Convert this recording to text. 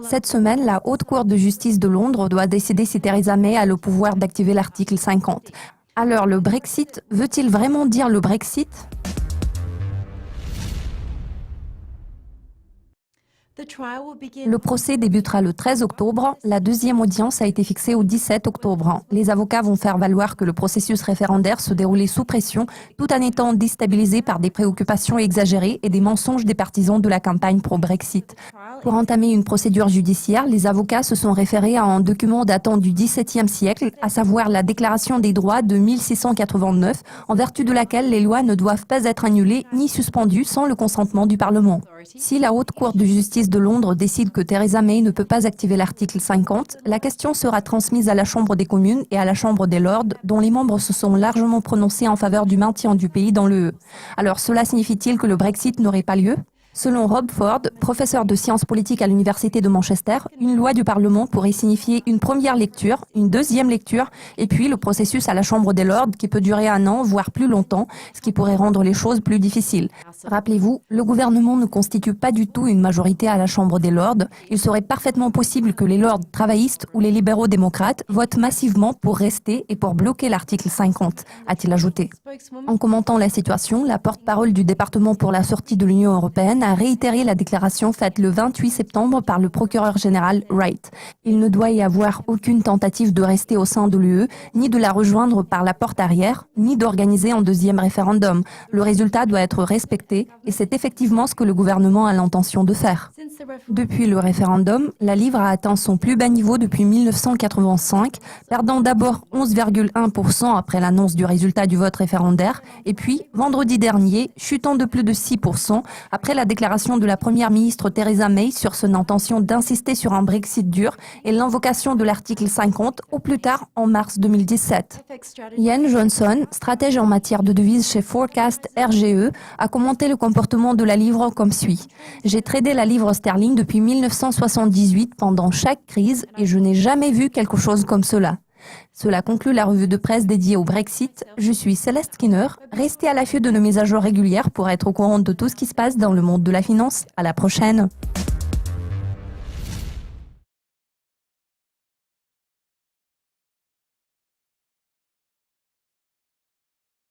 Cette semaine, la Haute Cour de justice de Londres doit décider si Theresa May a le pouvoir d'activer l'article 50. Alors, le Brexit veut-il vraiment dire le Brexit ? Le procès débutera le 13 octobre. La deuxième audience a été fixée au 17 octobre. Les avocats vont faire valoir que le processus référendaire se déroulait sous pression, tout en étant déstabilisé par des préoccupations exagérées et des mensonges des partisans de la campagne pro-Brexit. Pour entamer une procédure judiciaire, les avocats se sont référés à un document datant du XVIIe siècle, à savoir la Déclaration des droits de 1689, en vertu de laquelle les lois ne doivent pas être annulées ni suspendues sans le consentement du Parlement. Si la Haute Cour de justice de Londres décide que Theresa May ne peut pas activer l'article 50, la question sera transmise à la Chambre des communes et à la Chambre des lords, dont les membres se sont largement prononcés en faveur du maintien du pays dans l'UE. Alors cela signifie-t-il que le Brexit n'aurait pas lieu ? Selon Rob Ford, professeur de sciences politiques à l'Université de Manchester, une loi du Parlement pourrait signifier une première lecture, une deuxième lecture, et puis le processus à la Chambre des lords qui peut durer 1 an, voire plus longtemps, ce qui pourrait rendre les choses plus difficiles. Rappelez-vous, le gouvernement ne constitue pas du tout une majorité à la Chambre des lords. Il serait parfaitement possible que les lords travaillistes ou les libéraux démocrates votent massivement pour rester et pour bloquer l'article 50, a-t-il ajouté. En commentant la situation, la porte-parole du département pour la sortie de l'Union européenne a réitéré la déclaration faite le 28 septembre par le procureur général Wright. Il ne doit y avoir aucune tentative de rester au sein de l'UE, ni de la rejoindre par la porte arrière, ni d'organiser un deuxième référendum. Le résultat doit être respecté et c'est effectivement ce que le gouvernement a l'intention de faire. Depuis le référendum, la livre a atteint son plus bas niveau depuis 1985, perdant d'abord 11,1% après l'annonce du résultat du vote référendaire, et puis, vendredi dernier, chutant de plus de 6% après la déclaration de la première ministre Theresa May sur son intention d'insister sur un Brexit dur et l'invocation de l'article 50 au plus tard en mars 2017. Ian Johnson, stratège en matière de devises chez Forecast RGE, a commenté le comportement de la livre comme suit. « J'ai tradé la livre sterling depuis 1978 pendant chaque crise et je n'ai jamais vu quelque chose comme cela. » Cela conclut la revue de presse dédiée au Brexit. Je suis Céleste Skinner. Restez à l'affût de nos mises à jour régulières pour être au courant de tout ce qui se passe dans le monde de la finance. À la prochaine.